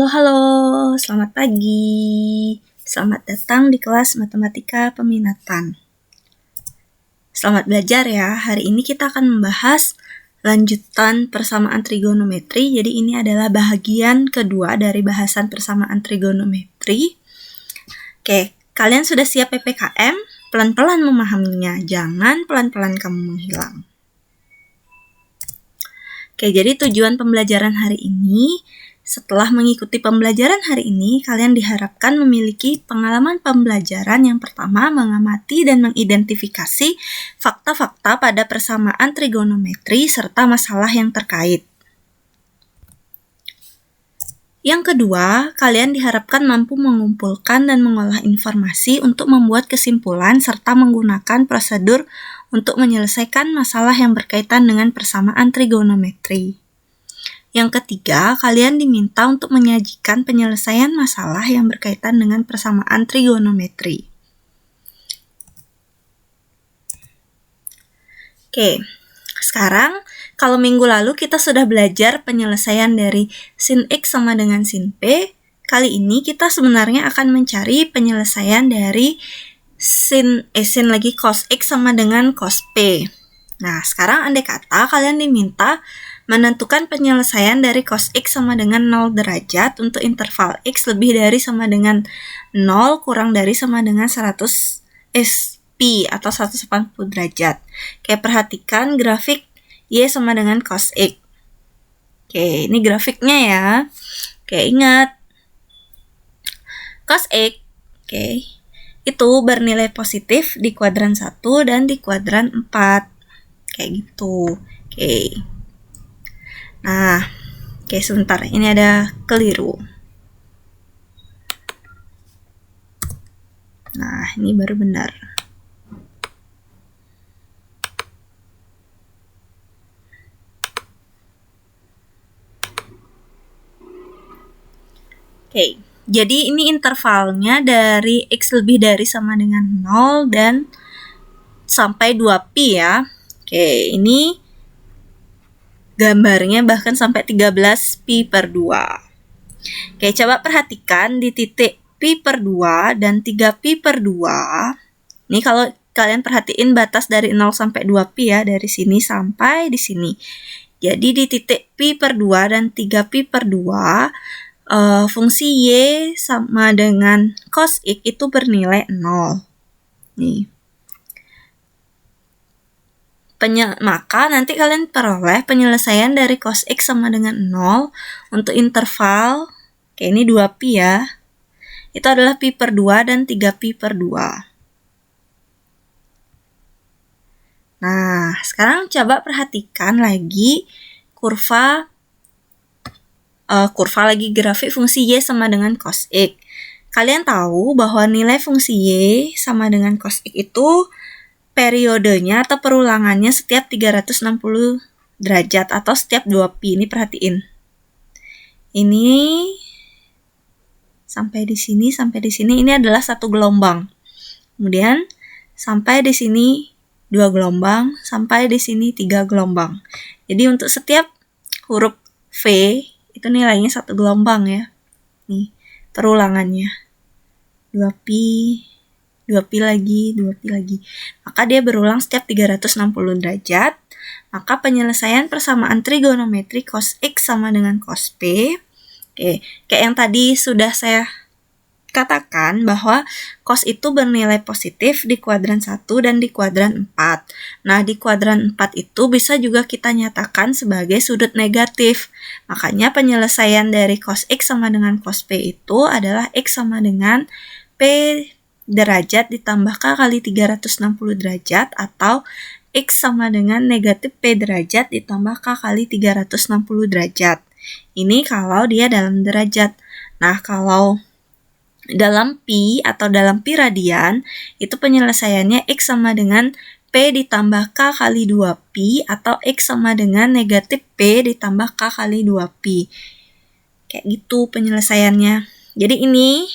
Halo, selamat pagi. Selamat datang di kelas Matematika Peminatan. Selamat belajar ya. Hari ini kita akan membahas lanjutan persamaan trigonometri. Jadi ini adalah bahagian kedua dari bahasan persamaan trigonometri. Oke, kalian sudah siap PPKM? Pelan-pelan memahaminya. Jangan pelan-pelan kamu menghilang. Oke, jadi tujuan pembelajaran hari ini, setelah mengikuti pembelajaran hari ini, kalian diharapkan memiliki pengalaman pembelajaran yang pertama mengamati dan mengidentifikasi fakta-fakta pada persamaan trigonometri serta masalah yang terkait. Yang kedua, kalian diharapkan mampu mengumpulkan dan mengolah informasi untuk membuat kesimpulan serta menggunakan prosedur untuk menyelesaikan masalah yang berkaitan dengan persamaan trigonometri. Yang ketiga, kalian diminta untuk menyajikan penyelesaian masalah yang berkaitan dengan persamaan trigonometri. Oke, sekarang kalau minggu lalu kita sudah belajar penyelesaian dari sin X sama dengan sin P, kali ini kita sebenarnya akan mencari penyelesaian dari sin lagi cos X sama dengan cos P. Nah, sekarang andai kata kalian diminta menentukan penyelesaian dari cos X sama dengan 0 derajat untuk interval X lebih dari sama dengan 0 kurang dari sama dengan 100 pi atau 180 derajat. Oke, perhatikan grafik Y sama dengan cos X. Oke, ini grafiknya ya. Oke, ingat. Cos X, itu bernilai positif di kuadran 1 dan di kuadran 4. Kayak gitu. Oke. Nah, sebentar. Ini ada keliru. Nah, ini baru benar. Oke, jadi ini intervalnya dari X lebih dari sama dengan 0 dan sampai 2pi ya. Oke, ini gambarnya bahkan sampai 13 pi per 2. Oke, coba perhatikan di titik pi per 2 dan 3 pi per 2. Ini kalau kalian perhatiin batas dari 0 sampai 2 pi ya, dari sini sampai di sini. Jadi di titik pi per 2 dan 3 pi per 2, fungsi Y sama dengan cos X itu bernilai 0. Nih. Maka nanti kalian peroleh penyelesaian dari cos X sama dengan 0 untuk interval, ini 2pi ya, itu adalah pi per 2 dan 3pi per 2. Nah, sekarang coba perhatikan lagi kurva lagi grafik fungsi Y sama dengan cos X. Kalian tahu bahwa nilai fungsi Y sama dengan cos X itu periodenya atau perulangannya setiap 360 derajat atau setiap 2pi. Ini perhatiin. Ini sampai di sini ini adalah satu gelombang. Kemudian sampai di sini 2 gelombang, sampai di sini 3 gelombang. Jadi untuk setiap huruf V itu nilainya satu gelombang ya. Nih, perulangannya. 2pi, 2pi lagi. Maka dia berulang setiap 360 derajat. Maka penyelesaian persamaan trigonometri cos X sama dengan cos P. Oke, kayak yang tadi sudah saya katakan bahwa cos itu bernilai positif di kuadran 1 dan di kuadran 4. Nah, di kuadran 4 itu bisa juga kita nyatakan sebagai sudut negatif. Makanya penyelesaian dari cos X sama dengan cos P itu adalah X sama dengan P derajat ditambah K kali 360 derajat atau X sama dengan negatif P derajat ditambah K kali 360 derajat. Ini kalau dia dalam derajat. Nah, kalau dalam pi atau dalam pi radian, itu penyelesaiannya X sama dengan P ditambah K kali 2pi atau X sama dengan negatif P ditambah K kali 2pi. Kayak gitu penyelesaiannya. Jadi ini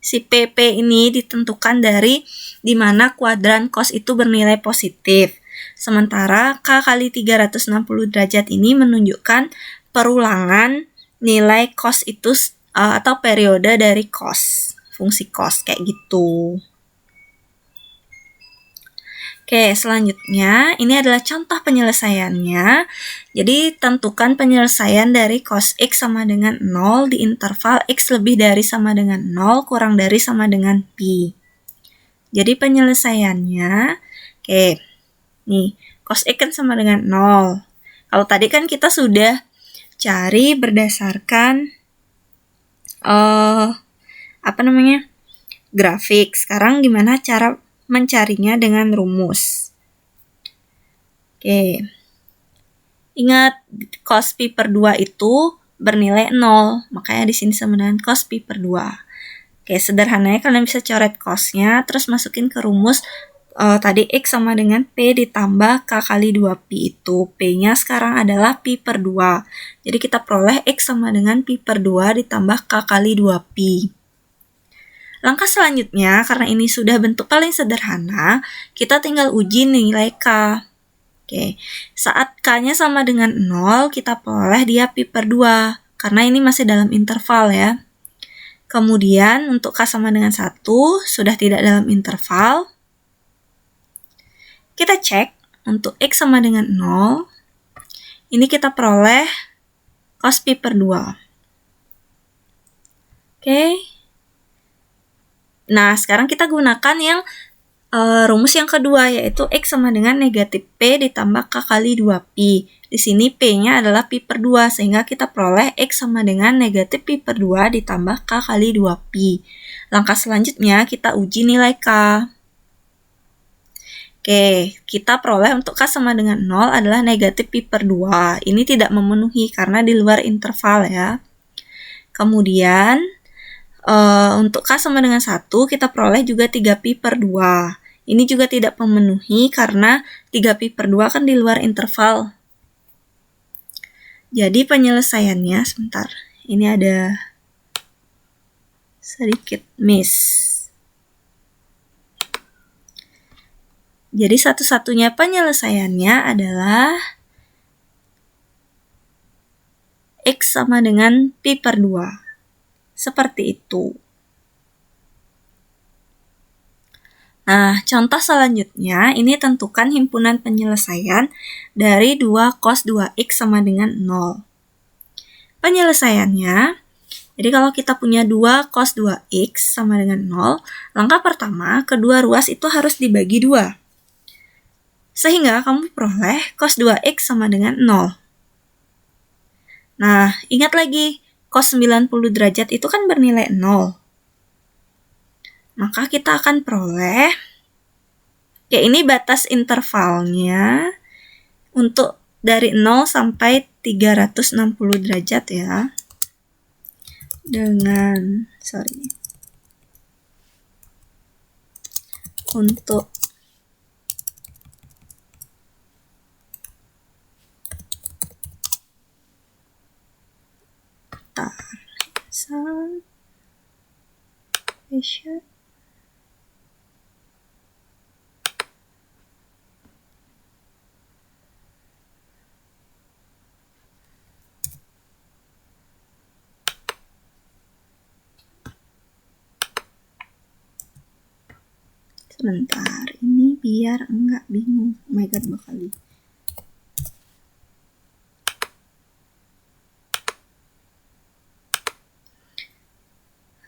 si PP ini ditentukan dari dimana kuadran cos itu bernilai positif. Sementara K kali 360 derajat ini menunjukkan perulangan nilai cos itu atau periode dari cos, fungsi cos kayak gitu. Oke, selanjutnya ini adalah contoh penyelesaiannya. Jadi tentukan penyelesaian dari cos X sama dengan 0 di interval X lebih dari sama dengan 0 kurang dari sama dengan pi. Jadi penyelesaiannya, oke, nih cos X kan sama dengan 0. Kalau tadi kan kita sudah cari berdasarkan grafik. Sekarang gimana cara mencarinya dengan rumus? Oke. Ingat, cos pi per 2 itu bernilai 0, makanya di sini sama dengan cos pi per 2. Oke, sederhananya kalian bisa coret cosnya, terus masukin ke rumus tadi X sama dengan P ditambah K kali 2pi itu. P-nya sekarang adalah pi per 2. Jadi kita peroleh X sama dengan pi per 2 ditambah K kali 2pi. Langkah selanjutnya, karena ini sudah bentuk paling sederhana, kita tinggal uji nilai K. Oke, saat K-nya sama dengan 0, kita peroleh dia pi per 2, karena ini masih dalam interval ya. Kemudian, untuk K sama dengan 1, sudah tidak dalam interval. Kita cek, untuk X sama dengan 0, ini kita peroleh cos pi per 2. Oke. Nah, sekarang kita gunakan yang rumus yang kedua, yaitu X sama dengan negatif P ditambah K kali 2pi. Di sini P-nya adalah pi per 2, sehingga kita peroleh X sama dengan negatif pi per 2 ditambah K kali 2pi. Langkah selanjutnya, kita uji nilai K. Oke, kita peroleh untuk K sama dengan 0 adalah negatif pi per 2. Ini tidak memenuhi karena di luar interval ya. Kemudian, untuk K sama dengan 1, kita peroleh juga 3pi per 2. Ini juga tidak memenuhi karena 3pi per 2 kan di luar interval. Jadi penyelesaiannya, sebentar, ini ada sedikit miss. Jadi satu-satunya penyelesaiannya adalah X sama dengan pi per 2. Seperti itu. Nah, contoh selanjutnya, ini tentukan himpunan penyelesaian dari 2 cos 2x sama dengan 0. Penyelesaiannya, jadi kalau kita punya 2 cos 2x sama dengan 0, langkah pertama, kedua ruas itu harus dibagi 2. Sehingga kamu peroleh cos 2x sama dengan 0. Nah, ingat lagi, cos 90 derajat itu kan bernilai 0. Maka kita akan peroleh, ya ini batas intervalnya untuk dari 0 sampai 360 derajat ya. Untuk sebentar, ini biar enggak bingung. Oh my god, bakal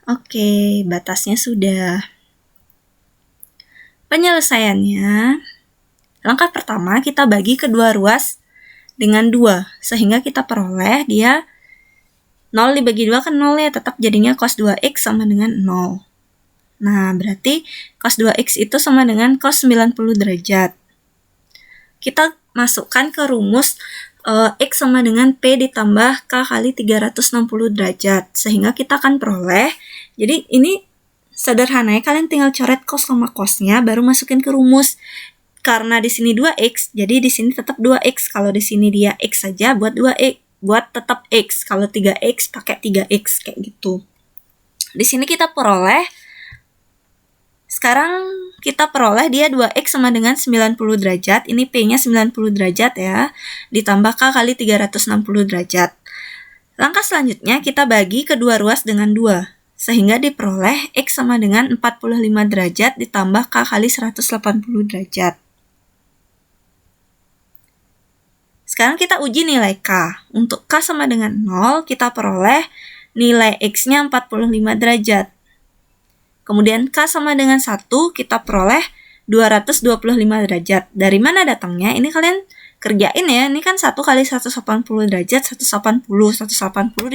Oke, batasnya sudah. Penyelesaiannya, langkah pertama kita bagi kedua ruas dengan 2, sehingga kita peroleh dia 0 dibagi 2 kan 0 ya, tetap jadinya cos 2x sama dengan 0. Nah, berarti cos 2x itu sama dengan cos 90 derajat. Kita masukkan ke rumus X sama dengan P ditambah K kali 360 derajat. Sehingga kita akan peroleh, jadi ini sederhananya kalian tinggal coret cos sama cosnya, baru masukin ke rumus. Karena di sini 2x, jadi di sini tetap 2x. Kalau di sini dia x saja, buat 2x, buat tetap x. Kalau 3x, pakai 3x, kayak gitu. Di sini kita peroleh, sekarang kita peroleh dia 2x sama dengan 90 derajat. Ini P-nya 90 derajat ya. Ditambah K kali 360 derajat. Langkah selanjutnya kita bagi kedua ruas dengan 2, sehingga diperoleh X sama dengan 45 derajat ditambah K kali 180 derajat. Sekarang kita uji nilai K. Untuk K sama dengan 0, kita peroleh nilai X-nya 45 derajat. Kemudian K sama dengan 1, kita peroleh 225 derajat. Dari mana datangnya? Ini kalian kerjain ya. Ini kan 1 kali 180 derajat, 180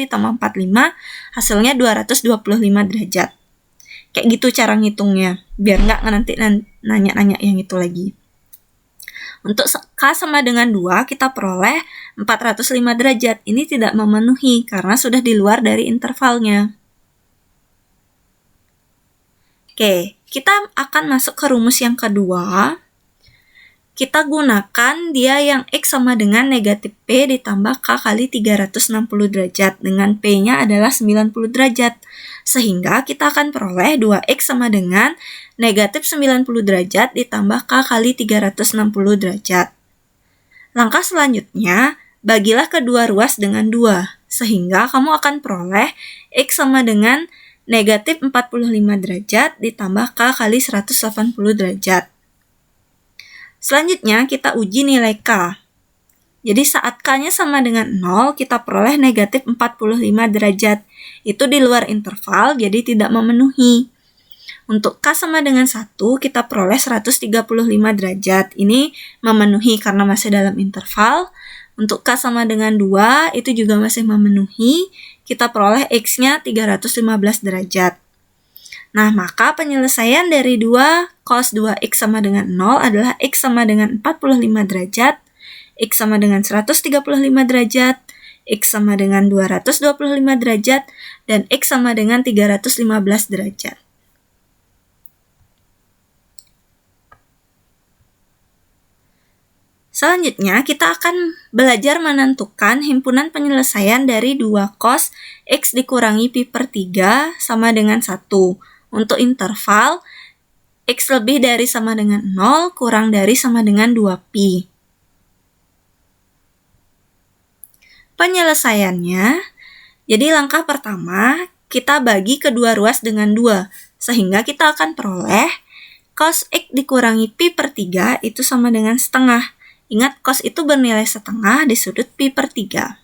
ditambah 45, hasilnya 225 derajat. Kayak gitu cara ngitungnya, biar nggak nanti nanya-nanya yang itu lagi. Untuk K sama dengan 2, kita peroleh 405 derajat. Ini tidak memenuhi karena sudah di luar dari intervalnya. Oke, kita akan masuk ke rumus yang kedua. Kita gunakan dia yang X sama dengan negatif P ditambah K kali 360 derajat. Dengan P-nya adalah 90 derajat. Sehingga kita akan peroleh 2X sama dengan negatif 90 derajat ditambah K kali 360 derajat. Langkah selanjutnya, bagilah kedua ruas dengan 2. Sehingga kamu akan peroleh X sama dengan negatif 45 derajat ditambah K kali 180 derajat. Selanjutnya kita uji nilai K. Jadi saat K-nya sama dengan 0, kita peroleh negatif 45 derajat. Itu di luar interval, jadi tidak memenuhi. Untuk K sama dengan 1, kita peroleh 135 derajat. Ini memenuhi karena masih dalam interval. Untuk K sama dengan 2, itu juga masih memenuhi. Kita peroleh X-nya 315 derajat. Nah, maka penyelesaian dari 2 cos 2X sama dengan 0 adalah X sama dengan 45 derajat, X sama dengan 135 derajat, X sama dengan 225 derajat, dan X sama dengan 315 derajat. Selanjutnya, kita akan belajar menentukan himpunan penyelesaian dari 2 cos X dikurangi pi per 3 sama dengan 1. Untuk interval, X lebih dari sama dengan 0, kurang dari sama dengan 2pi. Penyelesaiannya, jadi langkah pertama, kita bagi kedua ruas dengan 2, sehingga kita akan peroleh cos X dikurangi pi per 3 itu sama dengan setengah. Ingat, cos itu bernilai setengah di sudut pi per 3.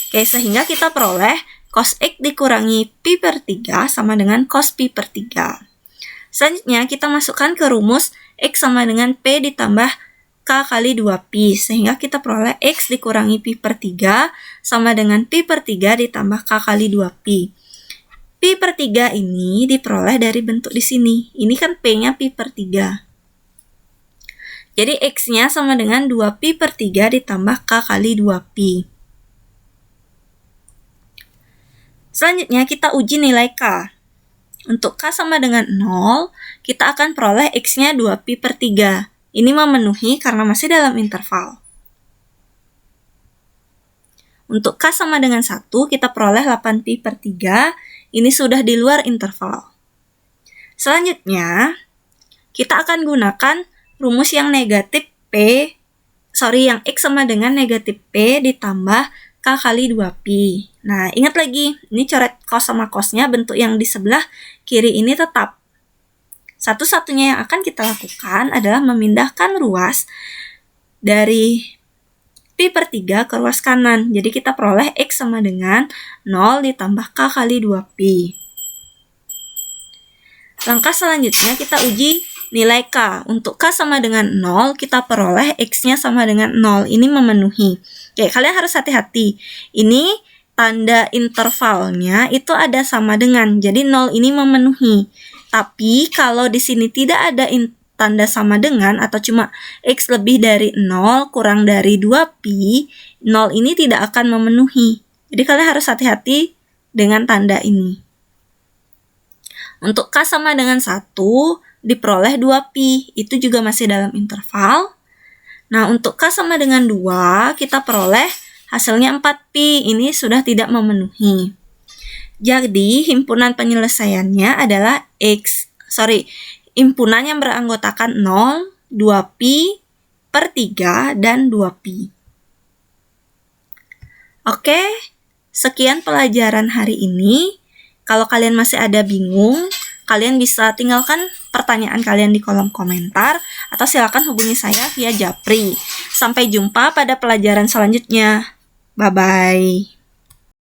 Oke, sehingga kita peroleh cos X dikurangi pi per 3 sama dengan cos pi per 3. Selanjutnya, kita masukkan ke rumus X sama dengan P ditambah K kali 2pi. Sehingga kita peroleh X dikurangi pi per 3 sama dengan pi per 3 ditambah K kali 2pi. Pi per 3 ini diperoleh dari bentuk di sini. Ini kan P-nya pi per 3. Jadi X-nya sama dengan 2pi per 3 ditambah K kali 2pi. Selanjutnya kita uji nilai K. Untuk K sama dengan 0, kita akan peroleh X-nya 2pi per 3. Ini memenuhi karena masih dalam interval. Untuk K sama dengan 1, kita peroleh 8pi per 3. Ini sudah di luar interval. Selanjutnya, kita akan gunakan rumus yang yang X sama dengan negatif P ditambah K kali 2pi. Nah, ingat lagi, ini coret cos sama cosnya, bentuk yang di sebelah kiri ini tetap. Satu-satunya yang akan kita lakukan adalah memindahkan ruas dari pi per 3 ke ruas kanan. Jadi kita peroleh X sama dengan 0 ditambah K kali 2pi. Langkah selanjutnya kita uji nilai K. Untuk K sama dengan 0, kita peroleh X-nya sama dengan 0. Ini memenuhi. Oke, kalian harus hati-hati. Ini tanda intervalnya itu ada sama dengan. Jadi 0 ini memenuhi. Tapi kalau di sini tidak ada tanda sama dengan atau cuma X lebih dari 0 kurang dari 2pi, 0 ini tidak akan memenuhi. Jadi kalian harus hati-hati dengan tanda ini. Untuk K sama dengan 1, diperoleh 2pi, itu juga masih dalam interval. Nah, untuk K sama dengan 2, kita peroleh hasilnya 4pi, ini sudah tidak memenuhi. Jadi, himpunan penyelesaiannya adalah himpunan yang beranggotakan 0, 2pi per 3, dan 2pi. Oke, sekian pelajaran hari ini. Kalau kalian masih ada bingung, kalian bisa tinggalkan pertanyaan kalian di kolom komentar atau silakan hubungi saya via Japri. Sampai jumpa pada pelajaran selanjutnya. Bye-bye.